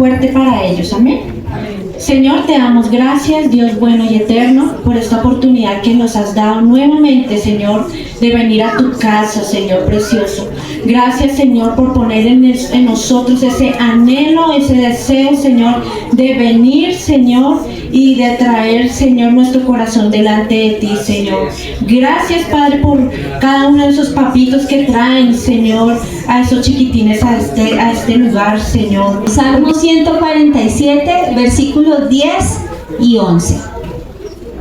fuerte para ellos. Amén. Señor, te damos gracias, Dios bueno y eterno, por esta oportunidad que nos has dado nuevamente, Señor, de venir a tu casa, Señor precioso. Gracias, Señor, por poner en nosotros ese anhelo, ese deseo, Señor, de venir, Señor, y de traer, Señor, nuestro corazón delante de ti, Señor. Gracias, Padre, por cada uno de esos papitos que traen, Señor, a esos chiquitines a este lugar, Señor. Salmo 147, versículos 10 y 11.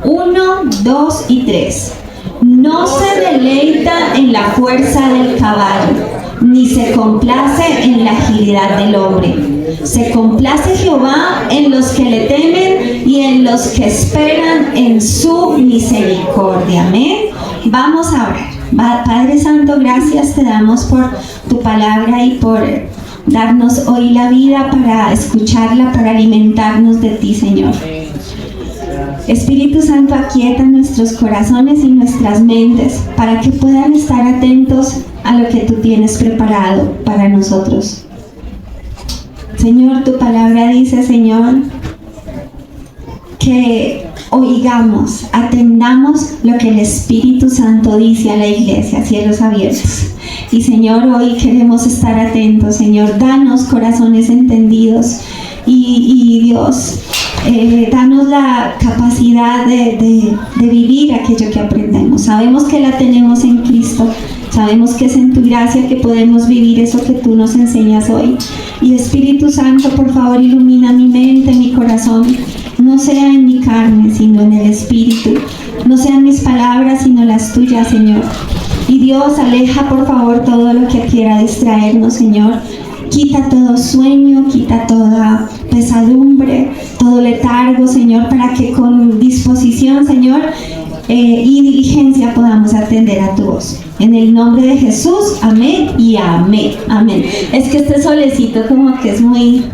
1, 2 y 3. No se deleita en la fuerza del caballo, ni se complace en la agilidad del hombre. Se complace Jehová en los que le temen y en los que esperan en su misericordia. Amén. Vamos a orar. Padre Santo, gracias te damos por tu palabra y por darnos hoy la vida para escucharla, para alimentarnos de ti, Señor. Espíritu Santo, aquieta nuestros corazones y nuestras mentes para que puedan estar atentos a lo que tú tienes preparado para nosotros. Señor, tu palabra dice, Señor, que oigamos, atendamos lo que el Espíritu Santo dice a la iglesia, cielos abiertos. Y Señor, hoy queremos estar atentos, Señor, danos corazones entendidos y Dios, danos la capacidad de vivir aquello que aprendemos. Sabemos que la tenemos en Cristo, sabemos que es en tu gracia que podemos vivir eso que tú nos enseñas hoy. Y Espíritu Santo, por favor, ilumina mi mente, mi corazón. No sea en mi carne, sino en el Espíritu. No sean mis palabras, sino las tuyas, Señor. Y Dios, aleja, por favor, todo lo que quiera distraernos, Señor. Quita todo sueño, quita toda pesadumbre, todo letargo, Señor, para que con disposición, Señor, y diligencia podamos atender a tu voz. En el nombre de Jesús, amén y amén. Amén. Es que este solecito como que es muy,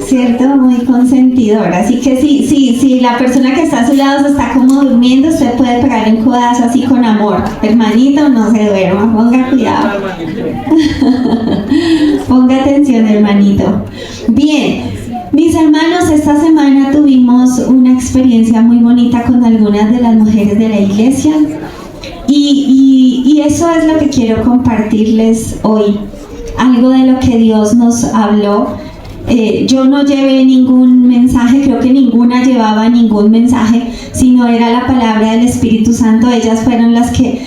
¿cierto? Muy consentidor. Así que si la persona que está a su lado se está como durmiendo, usted puede pegar un codazo así con amor. Hermanito, no se duerma, ponga cuidado. Ponga atención, hermanito. Bien, mis hermanos, esta semana tuvimos una experiencia muy bonita con algunas de las mujeres de la iglesia. Y eso es lo que quiero compartirles hoy. Algo de lo que Dios nos habló. Yo no llevé ningún mensaje, creo que ninguna llevaba ningún mensaje, sino era la palabra del Espíritu Santo. Ellas fueron las que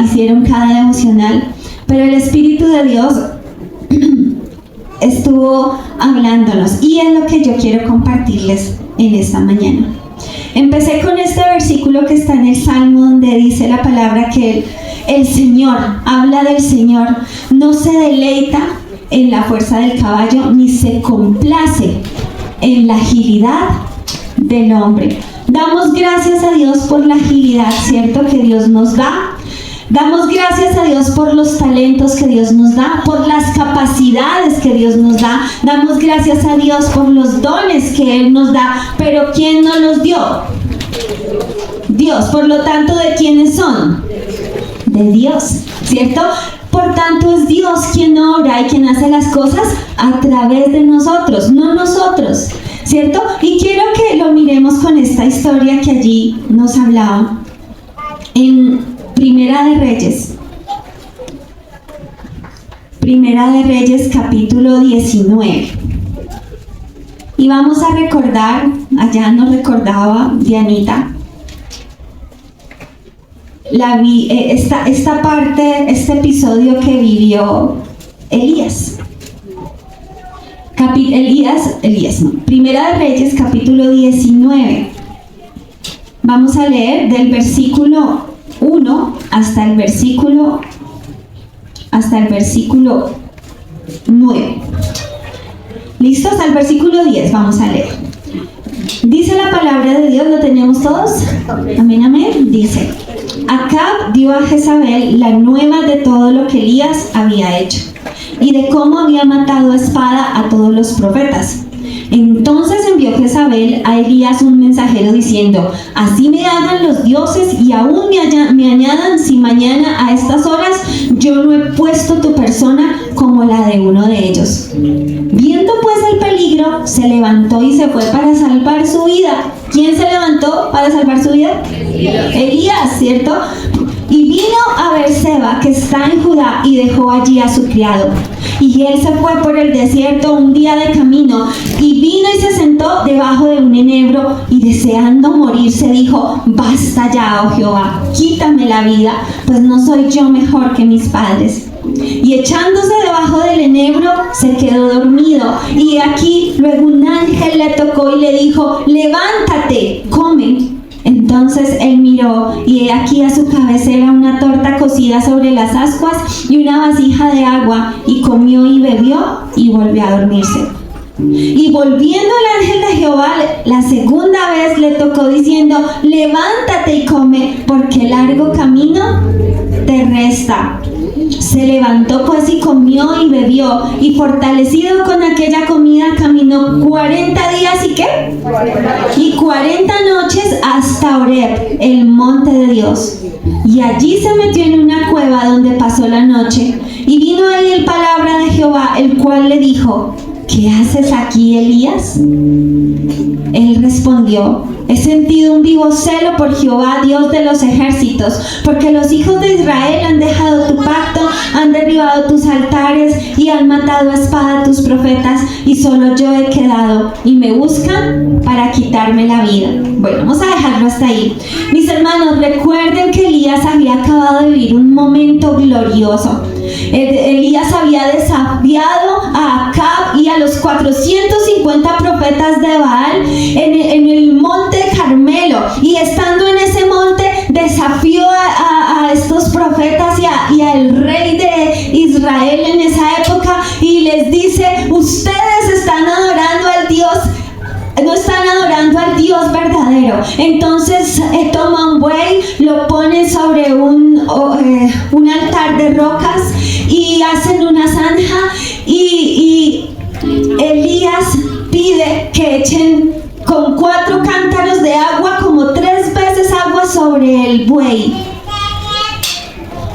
hicieron cada devocional, pero el Espíritu de Dios estuvo hablándonos y es lo que yo quiero compartirles en esta mañana. Empecé con este versículo que está en el Salmo, donde dice la palabra que el Señor, habla del Señor, no se deleita en la fuerza del caballo, ni se complace en la agilidad del hombre. Damos gracias a Dios por la agilidad, ¿cierto?, que Dios nos da. Damos gracias a Dios por los talentos que Dios nos da, por las capacidades que Dios nos da. Damos gracias a Dios por los dones que Él nos da. Pero ¿quién nos los dio? Dios. Por lo tanto, ¿de quiénes son? De Dios, ¿cierto? Por tanto, es Dios quien obra y quien hace las cosas a través de nosotros, no nosotros, ¿cierto? Y quiero que lo miremos con esta historia que allí nos hablaba en Primera de Reyes, capítulo 19. Y vamos a recordar, allá nos recordaba Dianita, esta parte, este episodio que vivió Elías. Primera de Reyes, capítulo 19. Vamos a leer del versículo 1 hasta el versículo 9. ¿Listos? Al versículo 10 vamos a leer. Dice la palabra de Dios, ¿lo tenemos todos? Amén, amén. Dice: Acab dio a Jezabel la nueva de todo lo que Elías había hecho y de cómo había matado a espada a todos los profetas. Entonces envió Jezabel a Elías un mensajero diciendo: así me hagan los dioses y y aún me añadan si mañana a estas horas yo no he puesto tu persona como la de uno de ellos. Viendo pues el peligro, se levantó y se fue para salvar su vida. ¿Quién se levantó para salvar su vida? Elías, ¿cierto? Y vino a Beerseba, que está en Judá, y dejó allí a su criado. Y él se fue por el desierto un día de camino, y vino y se sentó debajo de un enebro, y deseando morirse dijo: basta ya, oh Jehová, quítame la vida, pues no soy yo mejor que mis padres. Y echándose debajo del enebro, se quedó dormido. Y aquí luego un ángel le tocó y le dijo: levántate, come. Entonces él miró, y he aquí a su cabecera una torta cocida sobre las ascuas y una vasija de agua, y comió y bebió y volvió a dormirse. Y volviendo el ángel de Jehová la segunda vez le tocó diciendo: levántate y come, porque largo camino te resta. Se levantó pues y comió y bebió, y fortalecido con aquella comida caminó 40 días y ¿qué? 40 noches hasta Horeb, el monte de Dios. Y allí se metió en una cueva donde pasó la noche. Y vino ahí el palabra de Jehová, el cual le dijo: ¿qué haces aquí, Elías? Él respondió: he sentido un vivo celo por Jehová, Dios de los ejércitos, porque los hijos de Israel han dejado tu pacto, han derribado tus altares y han matado a espada tus profetas, y solo yo he quedado, y me buscan para quitarme la vida. Bueno, vamos a dejarlo hasta ahí. Mis hermanos, recuerden que Elías había acabado de vivir un momento glorioso. Elías había desafiado a Acab y a los 450 profetas de Baal en el monte Carmelo, y estando en ese monte desafió a estos profetas y al rey de Israel en esa época, y les dice: ustedes están adorando al Dios, no están adorando al Dios verdadero. Entonces toma un buey, lo pone sobre un altar de rocas y hacen una zanja, y Elías pide que echen con 4 cántaros de agua, como 3 veces agua sobre el buey.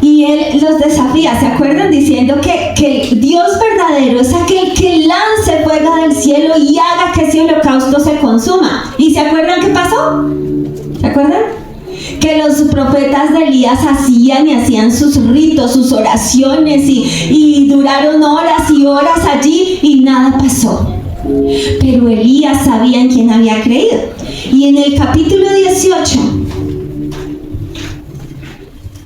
Y él los desafía, ¿se acuerdan? Diciendo que el Dios verdadero es aquel que lance fuego del cielo y haga que ese holocausto se consuma. ¿Y se acuerdan qué pasó? ¿Se acuerdan? Que los profetas de Elías hacían sus ritos, sus oraciones, y duraron horas y horas allí y nada pasó. Pero Elías sabía en quién había creído. Y en el capítulo 18,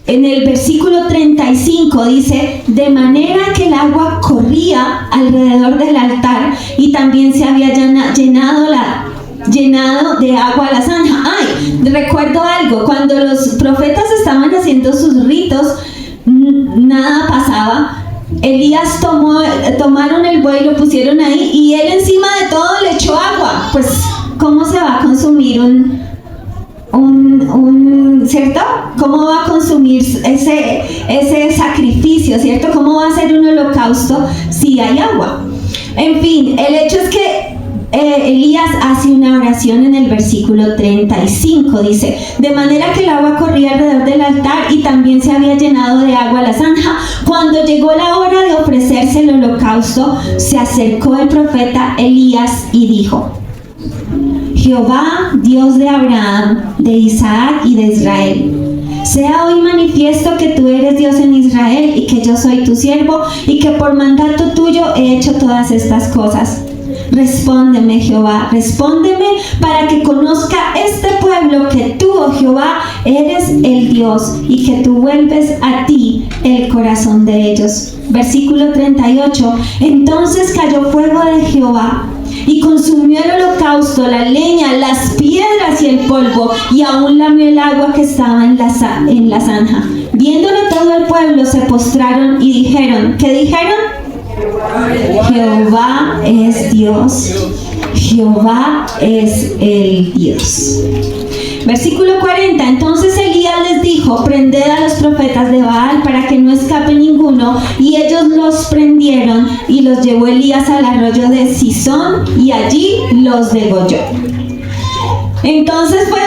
en el versículo 35 dice: de manera que el agua corría alrededor del altar, y también se había llenado de agua la zanja. Ay, recuerdo algo: cuando los profetas estaban haciendo sus ritos, nada pasaba. Elías tomaron el buey, lo pusieron ahí, y él encima de todo le echó agua. Pues, ¿cómo se va a consumir ¿cierto? ¿Cómo va a consumir ese sacrificio, ¿cierto? ¿Cómo va a ser un holocausto si hay agua? En fin, el hecho es que Elías hace una oración en el versículo 35, dice: de manera que el agua corría alrededor del altar, y también se había llenado de agua la zanja. Cuando llegó la hora de ofrecerse el holocausto, se acercó el profeta Elías y dijo: Jehová, Dios de Abraham, de Isaac y de Israel, sea hoy manifiesto que tú eres Dios en Israel, y que yo soy tu siervo, y que por mandato tuyo he hecho todas estas cosas. Respóndeme, Jehová, respóndeme, para que conozca este pueblo que tú, oh Jehová, eres el Dios, y que tú vuelves a ti el corazón de ellos. Versículo 38. Entonces cayó fuego de Jehová y consumió el holocausto, la leña, las piedras y el polvo, y aún lamió el agua que estaba en la zanja. Viéndolo todo el pueblo, se postraron y dijeron, ¿qué dijeron? Jehová es Dios, Jehová es el Dios. Versículo 40. Entonces Elías les dijo: prended a los profetas de Baal para que no escape ninguno. Y ellos los prendieron, y los llevó Elías al arroyo de Cisón, y allí los degolló. Entonces fue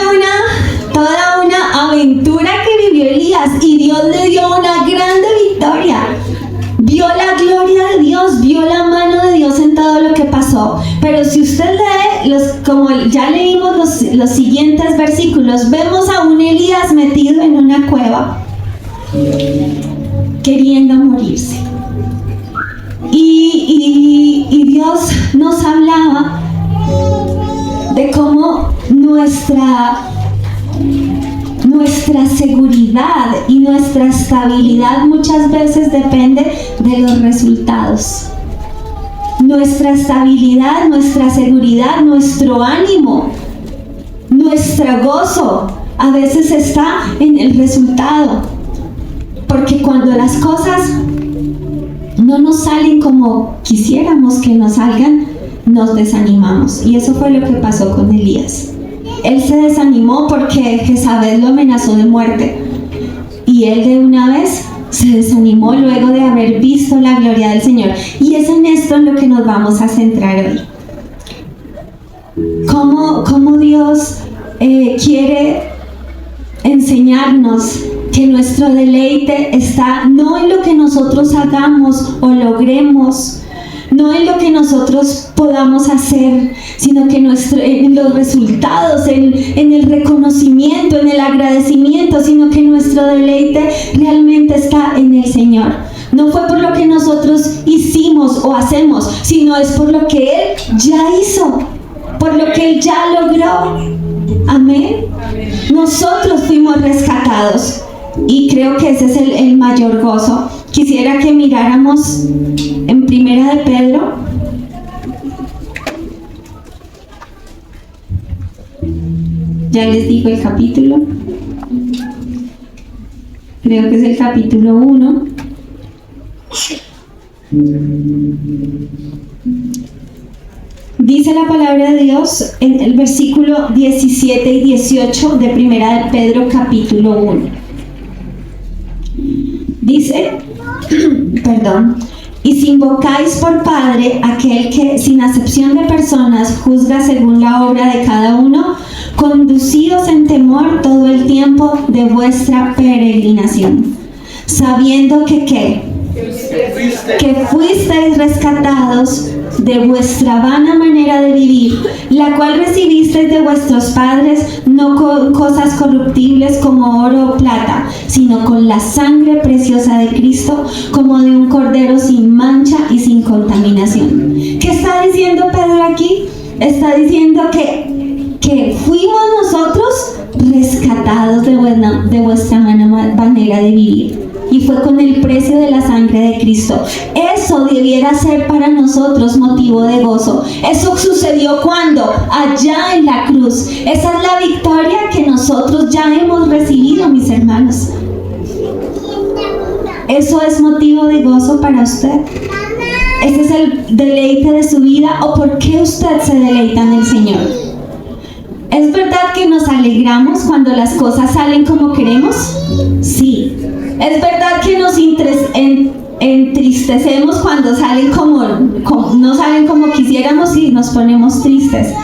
toda una aventura Dios, vio la mano de Dios en todo lo que pasó. Pero si usted lee, como ya leímos los siguientes versículos, vemos a un Elías metido en una cueva, queriendo morirse. Y Dios nos hablaba de cómo nuestra seguridad y nuestra estabilidad muchas veces depende de los resultados. Nuestra estabilidad, nuestra seguridad, nuestro ánimo, nuestro gozo a veces está en el resultado. Porque cuando las cosas no nos salen como quisiéramos que nos salgan, nos desanimamos. Y eso fue lo que pasó con Elías. Él se desanimó porque Jezabel lo amenazó de muerte. Y él de una vez se desanimó luego de haber visto la gloria del Señor. Y es en esto en lo que nos vamos a centrar hoy. Cómo Dios quiere enseñarnos que nuestro deleite está no en lo que nosotros hagamos o logremos, no en lo que nosotros podamos hacer, sino que en los resultados, en el reconocimiento, en el agradecimiento, sino que nuestro deleite realmente está en el Señor. No fue por lo que nosotros hicimos o hacemos, sino es por lo que Él ya hizo, por lo que Él ya logró. Amén. Nosotros fuimos rescatados y creo que ese es el mayor gozo. Quisiera que miráramos en Primera de Pedro. Ya les digo el capítulo. Creo que es el capítulo 1. Dice la palabra de Dios en el versículo 17 y 18 de Primera de Pedro capítulo 1. Dice, y si invocáis por Padre aquel que sin acepción de personas juzga según la obra de cada uno, conducíos en temor todo el tiempo de vuestra peregrinación, sabiendo que fuisteis rescatados de vuestra vana manera de vivir, la cual recibisteis de vuestros padres, no con cosas corruptibles como oro o plata, sino con la sangre preciosa de Cristo, como de un cordero sin mancha y sin contaminación. ¿Qué está diciendo Pedro aquí? Está diciendo que fuimos nosotros rescatados de vuestra manera de vivir. Y fue con el precio de la sangre de Cristo. Eso debiera ser para nosotros motivo de gozo. Eso sucedió cuando, allá en la cruz. Esa es la victoria que nosotros ya hemos recibido, mis hermanos. Eso es motivo de gozo para usted. Ese es el deleite de su vida. ¿O por qué usted se deleita en el Señor? ¿Es verdad que nos alegramos cuando las cosas salen como queremos? Sí. ¿Es verdad que nos entristecemos cuando salen no salen como quisiéramos y nos ponemos tristes?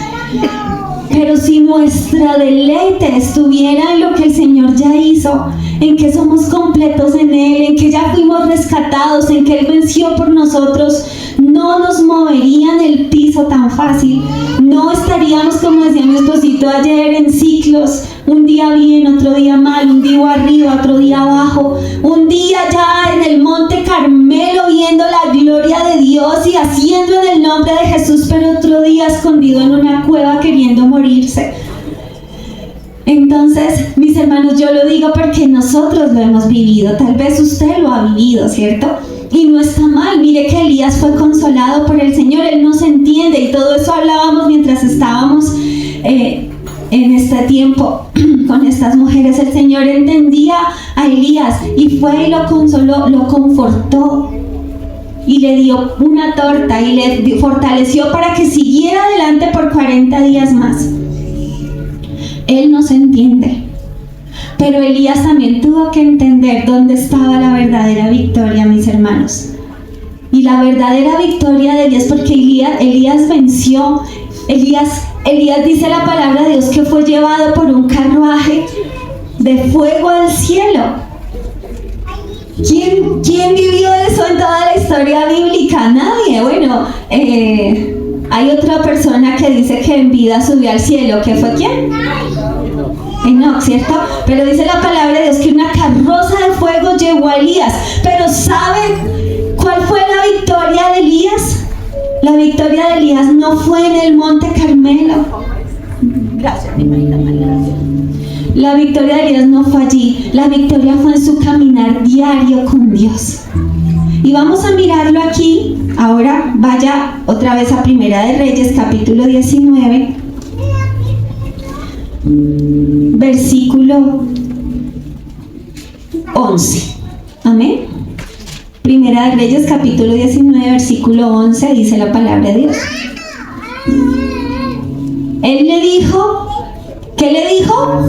Pero si nuestra deleite estuviera en lo que el Señor ya hizo, en que somos completos en Él, en que ya fuimos rescatados, en que Él venció por nosotros, no nos movería en el piso tan fácil. No estaríamos, como decía mi esposito ayer, en ciclos, un día bien, otro día mal, un día arriba, otro día abajo, un día ya en el monte Carmelo viendo la gloria de Dios y haciendo en el nombre de Jesús, pero otro día escondido en una cueva queriendo morirse. Entonces, mis hermanos, yo lo digo porque nosotros lo hemos vivido, tal vez usted lo ha vivido, ¿cierto? Y no está mal. Mire que Elías fue consolado por el Señor, él nos entiende, y todo eso hablábamos mientras estábamos en este tiempo con estas mujeres. El Señor entendía a Elías y fue y lo consoló, lo confortó y le dio una torta y le fortaleció para que siguiera adelante por 40 días más. Él nos entiende, pero Elías también tuvo que entender dónde estaba la verdadera victoria, mis hermanos. Y la verdadera victoria de Elías, porque Elías venció. Elías dice la palabra de Dios que fue llevado por un carruaje de fuego al cielo. ¿Quién vivió eso en toda la historia historia bíblica? Nadie. Bueno, hay otra persona que dice que en vida subió al cielo. ¿Qué fue quién? Enoc, ¿cierto? Pero dice la palabra de Dios que una carroza de fuego llevó a Elías. Pero ¿sabe cuál fue la victoria de Elías? La victoria de Elías no fue en el monte Carmelo. Gracias, mi hermanita María. La victoria de Elías no fue allí. La victoria fue en su caminar diario con Dios. Y vamos a mirarlo aquí. Ahora vaya otra vez a Primera de Reyes, capítulo 19. Versículo 11. Amén. Primera de Reyes, capítulo 19, versículo 11, dice la palabra de Dios. Él le dijo, ¿qué le dijo?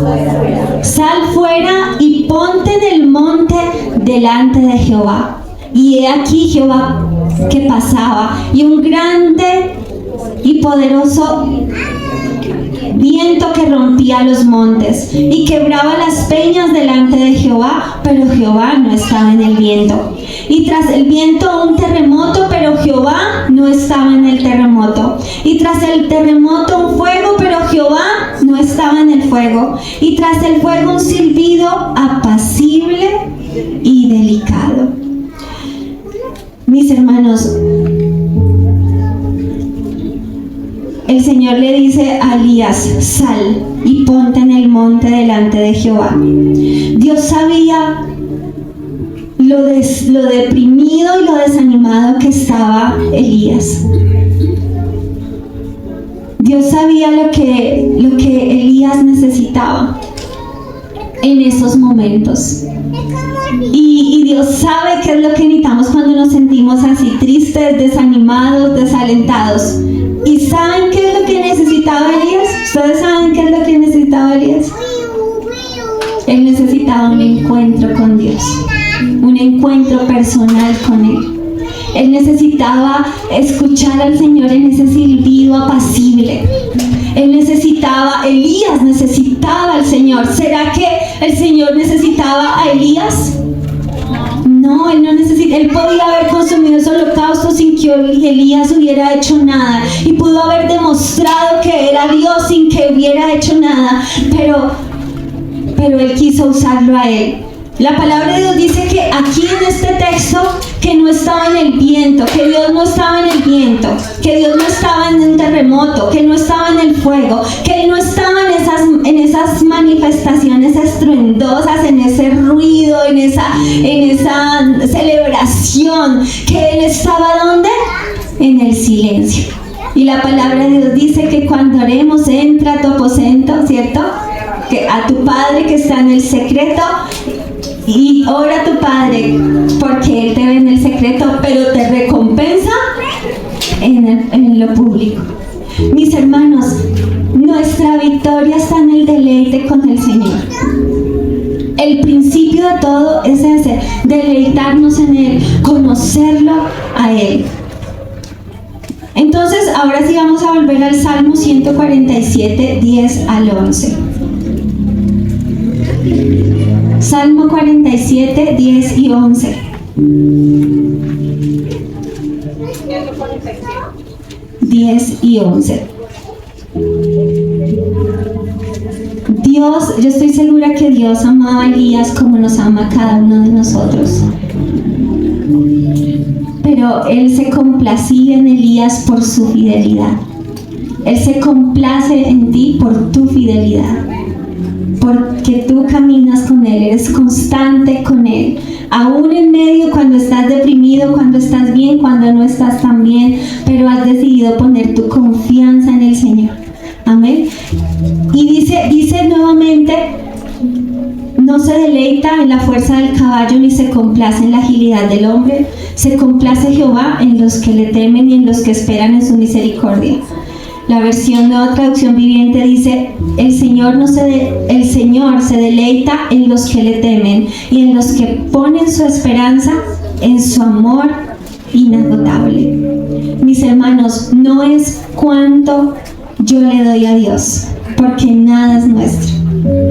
Sal fuera y ponte en el monte delante de Jehová. Y he aquí Jehová que pasaba, y un grande y poderoso viento que rompía los montes y quebraba las peñas delante de Jehová, pero Jehová no estaba en el viento. Y tras el viento un terremoto, pero Jehová no estaba en el terremoto. Y tras el terremoto un fuego, pero Jehová no estaba en el fuego. Y tras el fuego un silbido apacible y delicado. Mis hermanos, el Señor le dice a Elías, sal y ponte en el monte delante de Jehová. Dios sabía lo deprimido y lo desanimado que estaba Elías. Dios sabía lo que Elías necesitaba en esos momentos. Y Dios sabe qué es lo que necesitamos cuando nos sentimos así tristes, desanimados, desalentados. ¿Y saben qué es lo que necesitaba Elías? ¿Ustedes saben qué es lo que necesitaba Elías? Él necesitaba un encuentro con Dios, un encuentro personal con Él. Él necesitaba escuchar al Señor en ese silbido apacible. Elías necesitaba al Señor. ¿Será que el Señor necesitaba a Elías? No, él no necesita. Él podía haber consumido ese holocausto sin que Elías hubiera hecho nada, y pudo haber demostrado que era Dios sin que hubiera hecho nada, pero él quiso usarlo a él. La palabra de Dios dice que aquí en este texto que no estaba en el viento, que Dios no estaba en el viento, que Dios no estaba en un terremoto, que no estaba en el fuego, que Él no estaba en esas manifestaciones estruendosas, en ese ruido, en esa celebración, que Él estaba ¿dónde? En el silencio. Y la palabra de Dios dice que cuando oremos, entra a tu aposento, ¿cierto? Que a tu Padre que está en el secreto, y ora a tu Padre porque Él te ve en el secreto, pero te recompensa en lo público. Mis hermanos, nuestra victoria está en el deleite con el Señor. El principio de todo es ese, deleitarnos en Él, conocerlo a Él. Entonces, ahora sí vamos a volver al Salmo 147, 10 al 11. Salmo 47, 10 y 11. Y 11. Dios, yo estoy segura que Dios amaba a Elías como nos ama a cada uno de nosotros. Pero Él se complacía en Elías por su fidelidad. Él se complace en ti por tu fidelidad. Porque tú caminas con Él, eres constante con Él. Aún en medio, cuando estás deprimido, cuando estás bien, cuando no estás tan bien, pero has decidido poner tu confianza en el Señor. Amén. Y dice nuevamente, no se deleita en la fuerza del caballo, ni se complace en la agilidad del hombre. Se complace Jehová en los que le temen y en los que esperan en su misericordia. La versión Nueva Traducción Viviente dice, el Señor se deleita en los que le temen y en los que ponen su esperanza en su amor inagotable. Mis hermanos, no es cuánto yo le doy a Dios, porque nada es nuestro.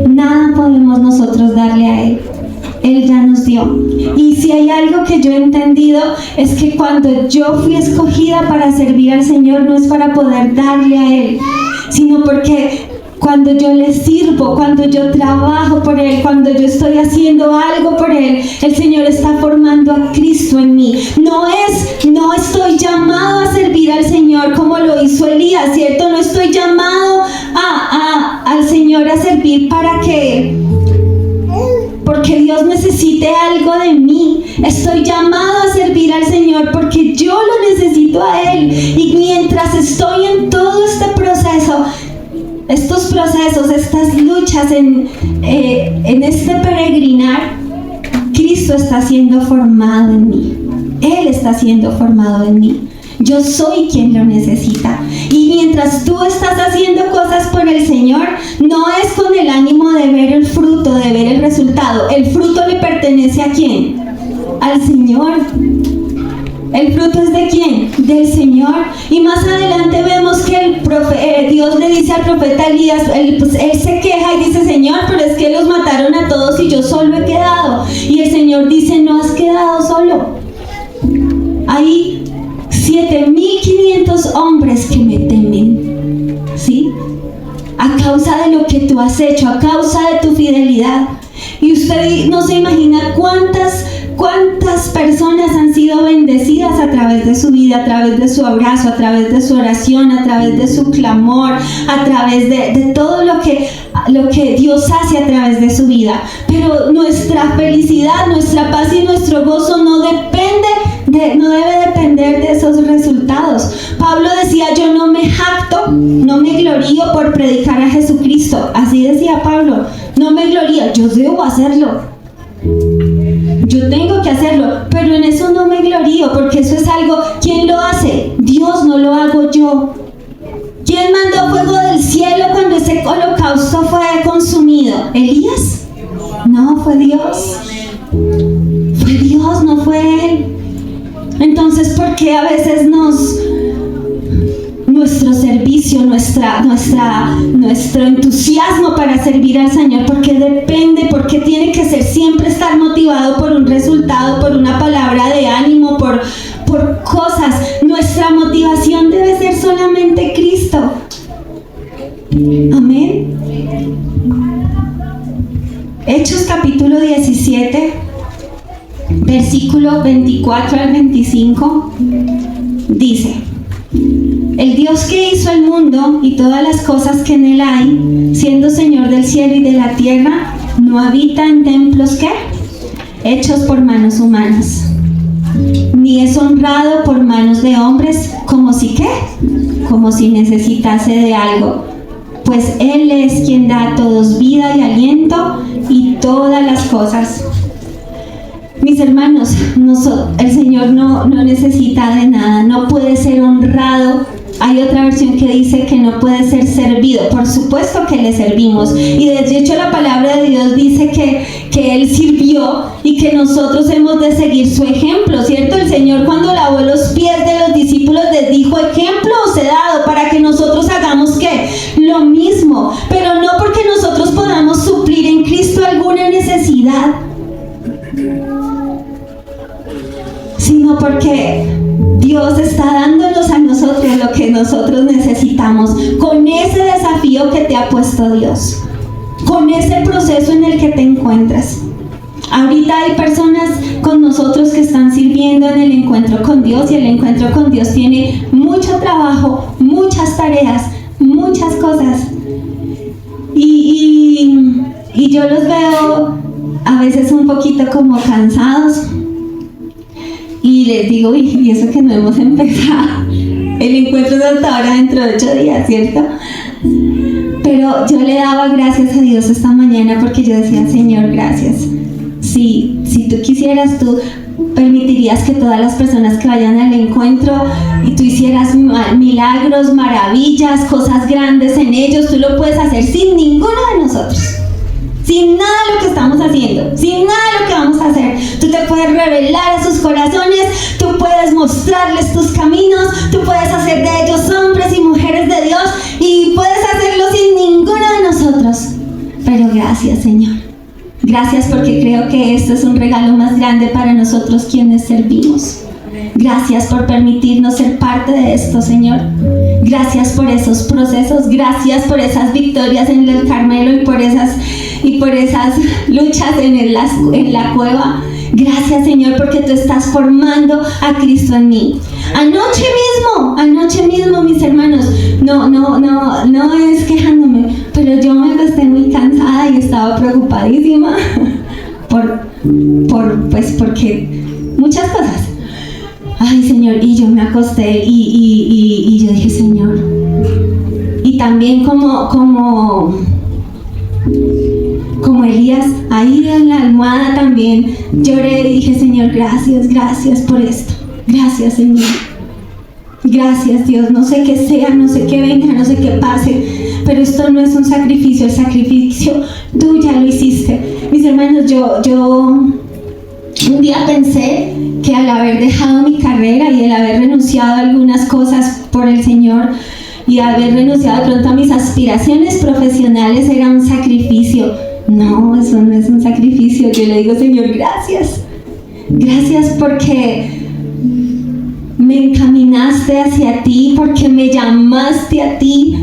Nada podemos nosotros darle a Él. Él ya nos dio. mío. Y si hay algo que yo he entendido es que cuando yo fui escogida para servir al Señor no es para poder darle a Él, sino porque cuando yo le sirvo, cuando yo trabajo por Él, cuando yo estoy haciendo algo por Él, el Señor está formando a Cristo en mí. No estoy llamado a servir al Señor como lo hizo Elías, ¿cierto? No estoy llamado al Señor a servir porque Dios necesite algo de mí. Estoy llamado a servir al Señor porque yo lo necesito a Él. Y mientras estoy en todo este proceso, estos procesos, estas luchas, en este peregrinar, Cristo está siendo formado en mí. Él está siendo formado en mí. Yo soy quien lo necesita. Y mientras tú estás haciendo cosas por el Señor, no es con el ánimo de ver el fruto, de ver el resultado. El fruto le pertenece ¿a quién? Al Señor. ¿El fruto es de quién? Del Señor. Y más adelante vemos que Dios le dice al profeta Elías, él se queja y dice: Señor, pero es que los mataron a todos y yo solo he quedado. Y el Señor dice: no has quedado solo. Hay 7,500 hombres que me temen, ¿sí? A causa de lo que tú has hecho, a causa de tu fidelidad. Y usted no se imagina cuántas personas han sido bendecidas a través de su vida, a través de su abrazo, a través de su oración, a través de su clamor, a través de todo lo que Dios hace a través de su vida. Pero nuestra felicidad, nuestra paz y nuestro gozo no debe depender de esos resultados. Pablo decía: yo no me jacto, no me glorío por predicar a Jesucristo. Así decía Pablo: no me glorío, yo debo hacerlo, yo tengo que hacerlo, pero en eso no me glorío, porque eso es algo, ¿quién lo hace? Dios, no lo hago yo. ¿Quién mandó fuego del cielo cuando ese holocausto fue consumido? ¿Elías? No, fue Dios. Fue Dios, no fue Él. Entonces, ¿por qué a veces nuestro servicio, nuestro entusiasmo para servir al Señor, porque tiene que ser siempre estar motivado por un resultado, por una palabra de ánimo, por cosas? Nuestra motivación debe ser solamente Cristo. Amén. Hechos capítulo 17, versículo 24 al 25, dice: el Dios que hizo el mundo y todas las cosas que en él hay, siendo Señor del cielo y de la tierra, no habita en templos ¿qué? Hechos por manos humanas, ni es honrado por manos de hombres como si ¿qué? Como si necesitase de algo, pues Él es quien da a todos vida y aliento y todas las cosas. Mis hermanos, el Señor no necesita de nada, no puede ser honrado. Hay otra versión que dice que no puede ser servido. Por supuesto que le servimos. Y de hecho la palabra de Dios dice que Él sirvió y que nosotros hemos de seguir su ejemplo, ¿cierto? El Señor, cuando lavó los pies de los discípulos, les dijo: ejemplo os he dado para que nosotros hagamos ¿qué? Lo mismo. Pero no porque nosotros podamos suplir en Cristo alguna necesidad, sino porque Dios está dándonos a nosotros lo que nosotros necesitamos, con ese desafío que te ha puesto Dios, con ese proceso en el que te encuentras. Ahorita hay personas con nosotros que están sirviendo en el encuentro con Dios, y el encuentro con Dios tiene mucho trabajo, muchas tareas, muchas cosas, y yo los veo a veces un poquito como cansados. Y les digo: y eso que no hemos empezado, el encuentro es hasta ahora dentro de 8 días, ¿cierto? Pero yo le daba gracias a Dios esta mañana, porque yo decía: Señor, gracias. Si tú quisieras, tú permitirías que todas las personas que vayan al encuentro y tú hicieras milagros, maravillas, cosas grandes en ellos. Tú lo puedes hacer sin ninguno de nosotros, sin nada de lo que estamos haciendo, sin nada de lo que vamos a hacer. Tú te puedes revelar a sus corazones, tú puedes mostrarles tus caminos, tú puedes hacer de ellos hombres y mujeres de Dios, y puedes hacerlo sin ninguno de nosotros. Pero gracias, Señor. Gracias porque creo que esto es un regalo más grande para nosotros quienes servimos. Gracias por permitirnos ser parte de esto, Señor. Gracias por esos procesos, gracias por esas victorias en el Carmelo y por esas luchas en la cueva. Gracias, Señor, porque tú estás formando a Cristo en mí. Anoche mismo, mis hermanos, no es quejándome, pero yo me acosté muy cansada y estaba preocupadísima porque muchas cosas. Ay, Señor, y yo me acosté y yo dije, Señor, y también como Elías, ahí en la almohada también lloré y dije, Señor, gracias por esto. Gracias, Señor. Gracias, Dios. No sé qué sea, no sé qué venga, no sé qué pase, pero esto no es un sacrificio. El sacrificio tú ya lo hiciste. Mis hermanos, yo un día pensé que al haber dejado mi carrera y el haber renunciado a algunas cosas por el Señor y haber renunciado de pronto a mis aspiraciones profesionales era un sacrificio. No, eso no es un sacrificio. Yo le digo, Señor, gracias. Gracias porque me encaminaste hacia ti, porque me llamaste a ti.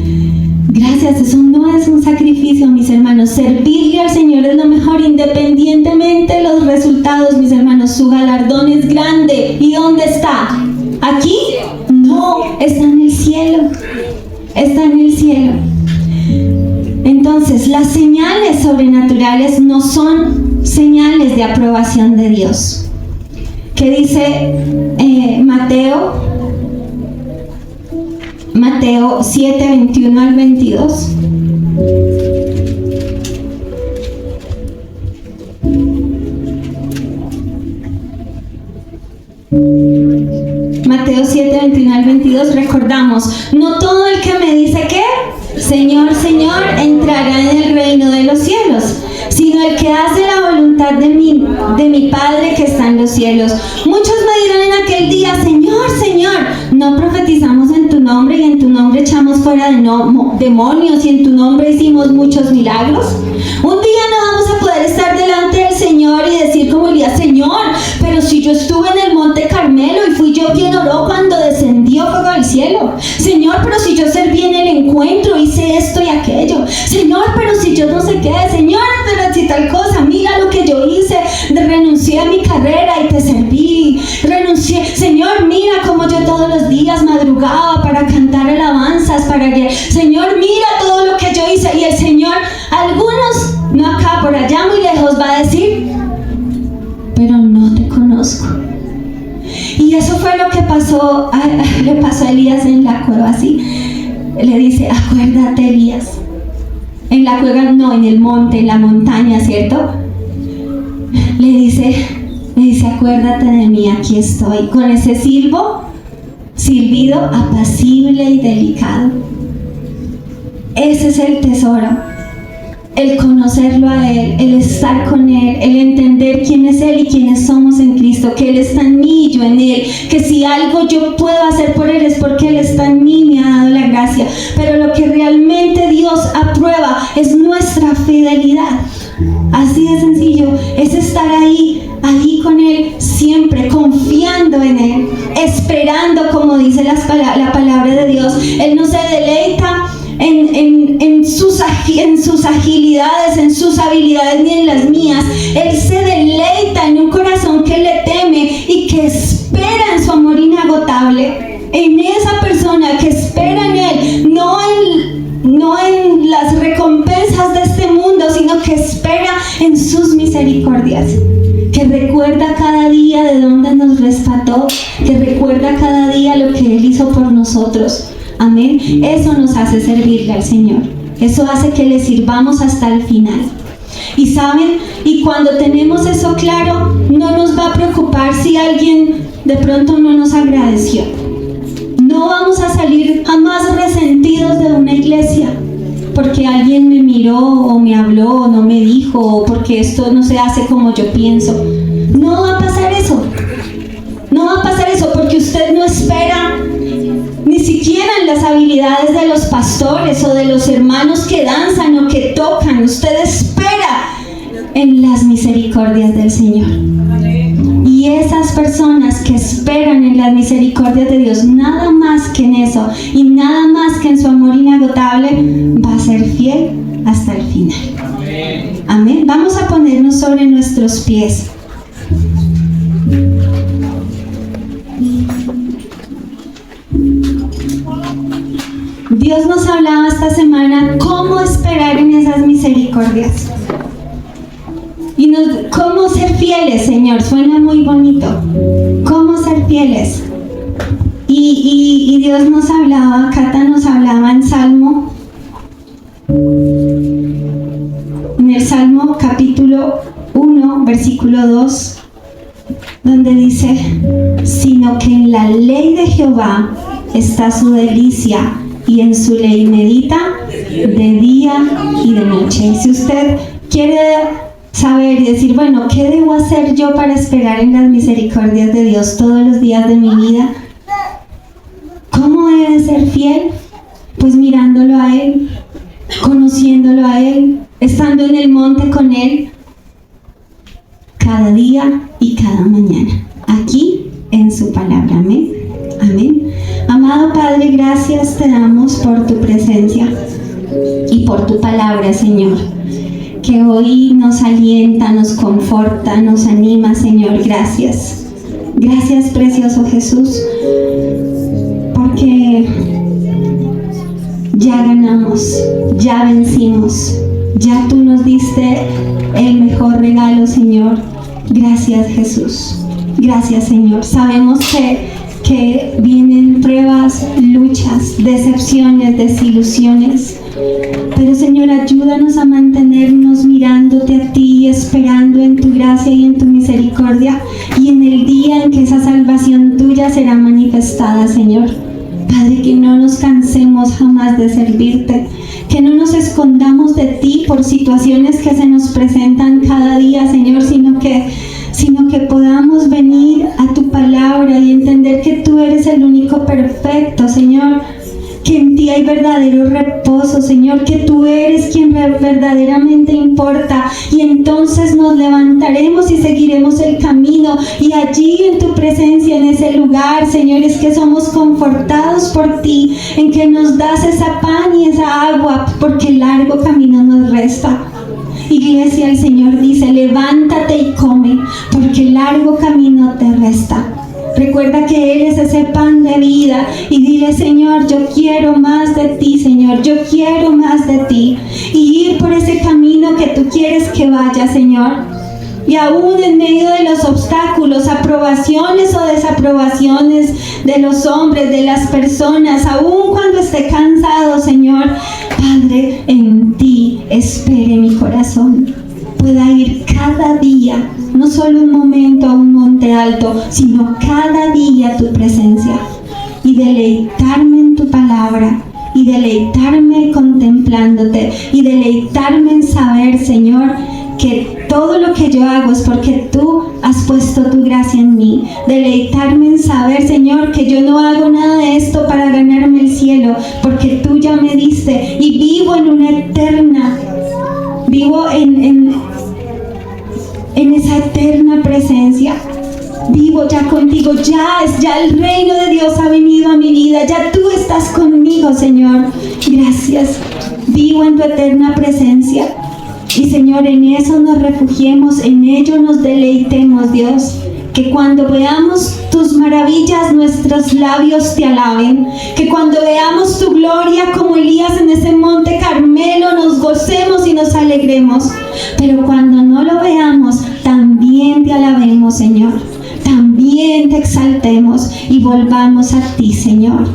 Gracias, eso no es un sacrificio, mis hermanos. Servirle al Señor es lo mejor, independientemente de los resultados, mis hermanos. Su galardón es grande. ¿Y dónde está? ¿Aquí? No, está en el cielo. Está en el cielo. Entonces, las señales sobrenaturales no son señales de aprobación de Dios. ¿Qué dice Mateo 7, 21 al 22? Mateo 7, 21 al 22, recordamos, no todo el que me dice que Señor, Señor, entrará en el reino de los cielos, sino el que hace la voluntad de mi Padre que está en los cielos. Muchos me dirán en aquel día, Señor, Señor, ¿no profetizamos en tu nombre y en tu nombre echamos fuera demonios y en tu nombre hicimos muchos milagros? Un día no vamos a poder estar delante del Señor y decir como Elías, Señor, pero si yo estuve en el monte Carmelo y fui yo quien oró cuando descendió fuego del cielo. Señor, pero si yo serví en el encuentro, hice esto y aquello. Señor, pero si yo no sé qué. Señor, pero si tal cosa, mira lo que yo hice. Renuncié a mi carrera y te serví. Renuncié. Señor, mira cómo yo todos los días madrugaba para cantar alabanzas, Señor, mira todo lo que yo hice. Y el Señor, algunos, no acá, por allá muy lejos, va a decir, pero no te conozco. Y eso fue lo que le pasó a Elías en la cueva, así. Le dice, acuérdate, Elías. En la cueva no, en el monte, en la montaña, ¿cierto? Le dice, acuérdate de mí, aquí estoy. Con ese silbido apacible y delicado. Ese es el tesoro. El conocerlo a Él, el estar con Él, el entender quién es Él y quiénes somos en Cristo, que Él está en mí y yo en Él, que si algo yo puedo hacer por Él es porque Él está en mí y me ha dado la gracia. Pero lo que realmente Dios aprueba es nuestra fidelidad. Así de sencillo, es estar ahí con Él, siempre confiando en Él, esperando, como dice la palabra de Dios. Él no se deleita en sus agilidades, en sus habilidades, ni en las mías. Él se deleita en un corazón que le teme y que espera en su amor inagotable, en esa persona que espera en Él, no en las recompensas de este mundo, sino que espera en sus misericordias, que recuerda cada día de dónde nos rescató, que recuerda cada día lo que Él hizo por nosotros. Amén. Eso nos hace servirle al Señor. Eso hace que le sirvamos hasta el final. Y saben, y cuando tenemos eso claro, no nos va a preocupar si alguien de pronto no nos agradeció. No vamos a salir jamás resentidos de una iglesia porque alguien me miró o me habló o no me dijo, o porque esto no se hace como yo pienso. No va a pasar eso. No va a pasar eso porque usted no espera ni siquiera en las habilidades de los pastores o de los hermanos que danzan o que tocan. Usted espera en las misericordias del Señor. Y esas personas que esperan en las misericordias de Dios, nada más que en eso y nada más que en su amor inagotable, va a ser fiel hasta el final. Amén. Vamos a ponernos sobre nuestros pies. Dios nos hablaba esta semana cómo esperar en esas misericordias. Y cómo ser fieles, Señor, suena muy bonito. Cómo ser fieles. Y Dios nos hablaba, Cata nos hablaba en Salmo, en el Salmo capítulo 1, versículo 2, donde dice: sino que en la ley de Jehová está su delicia, y en su ley medita de día y de noche. Si usted quiere saber y decir, bueno, ¿qué debo hacer yo para esperar en las misericordias de Dios todos los días de mi vida? ¿Cómo he de ser fiel? Pues mirándolo a Él, conociéndolo a Él, estando en el monte con Él, cada día y cada mañana, aquí en su palabra. Amén. Amén. Amado Padre, gracias te damos por tu presencia y por tu palabra, Señor, que hoy nos alienta, nos conforta, nos anima, Señor. Gracias. Gracias, precioso Jesús, porque ya ganamos, ya vencimos, ya tú nos diste el mejor regalo, Señor. Gracias, Jesús. Gracias, Señor. Sabemos que vienen pruebas, luchas, decepciones, desilusiones, pero Señor, ayúdanos a mantenernos mirándote a ti, esperando en tu gracia y en tu misericordia, y en el día en que esa salvación tuya será manifestada, Señor. Padre, que no nos cansemos jamás de servirte, que no nos escondamos de ti por situaciones que se nos presentan cada día, Señor, sino que podamos venir a tu palabra y entender que tú eres el único perfecto, Señor, que en ti hay verdadero reposo, Señor, que tú eres quien verdaderamente importa, y entonces nos levantaremos y seguiremos el camino, y allí en tu presencia, en ese lugar, Señor, es que somos confortados por ti, en que nos das esa pan y esa agua, porque el largo camino nos resta. Iglesia, el Señor dice: levántate y come, porque el largo camino te resta. Recuerda que Él es ese pan de vida, y dile: Señor, yo quiero más de ti, Señor, yo quiero más de ti, y ir por ese camino que tú quieres que vaya, Señor. Y aún en medio de los obstáculos, aprobaciones o desaprobaciones de los hombres, de las personas, aún cuando esté cansado, Señor, Padre, en ti espere mi corazón. Pueda ir cada día, no solo un momento a un monte alto, sino cada día a tu presencia, y deleitarme en tu palabra, y deleitarme contemplándote, y deleitarme en saber, Señor, que todo lo que yo hago es porque tú has puesto tu gracia en mí. Deleitarme en saber, Señor, que yo no hago nada de esto para ganarme el cielo, porque tú ya me diste, y vivo en una eterna, vivo en esa eterna presencia. Vivo ya contigo, ya el reino de Dios ha venido a mi vida, ya tú estás conmigo, Señor. Gracias. Vivo en tu eterna presencia. Y Señor, en eso nos refugiemos, en ello nos deleitemos, Dios. Que cuando veamos tus maravillas, nuestros labios te alaben. Que cuando veamos tu gloria como Elías en ese monte Carmelo, nos gocemos y nos alegremos. Pero cuando no lo veamos, también te alabemos, Señor. También te exaltemos y volvamos a ti, Señor.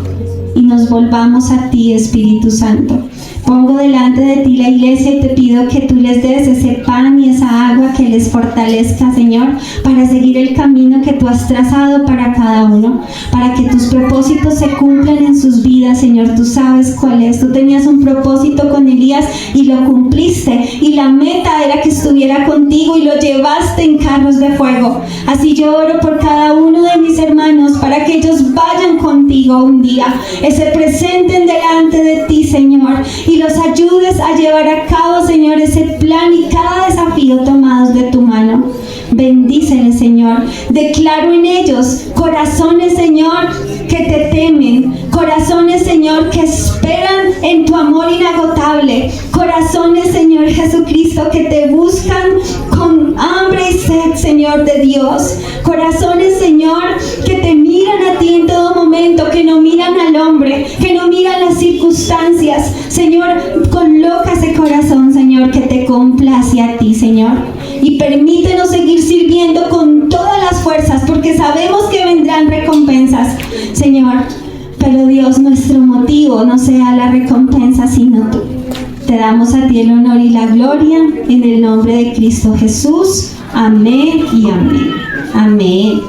Y nos volvamos a ti, Espíritu Santo. Pongo delante de ti la iglesia y te pido que tú les des ese pan y esa agua que les fortalezca, Señor, para seguir el camino que tú has trazado para cada uno, para que tus propósitos se cumplan en sus vidas, Señor. Tú sabes cuál es. Tú tenías un propósito con Elías y lo cumpliste, y la meta era que estuviera contigo y lo llevaste en carros de fuego. Así yo oro por cada uno de mis hermanos para que ellos vayan contigo un día, se presenten delante de ti, Señor, y los ayudes a llevar a cabo, Señor, ese plan y cada desafío tomados de tu mano. Bendíceles, Señor. Declaro en ellos corazones, Señor, que te temen, corazones, Señor, que esperan en tu amor inagotable, corazones, Señor Jesucristo, que te buscan con hambre y sed, Señor de Dios, corazones, Señor, que te miran a ti en todo momento, que no miran al hombre, que no miran las circunstancias. Señor, coloca ese corazón, Señor, que te complace a ti, Señor, y permítenos seguir sirviendo con todas las fuerzas, porque sabemos que vendrán recompensas, Señor, pero Dios, nuestro motivo no sea la recompensa, sino tú. Te damos a ti el honor y la gloria en el nombre de Cristo Jesús. Amén y amén. Amén.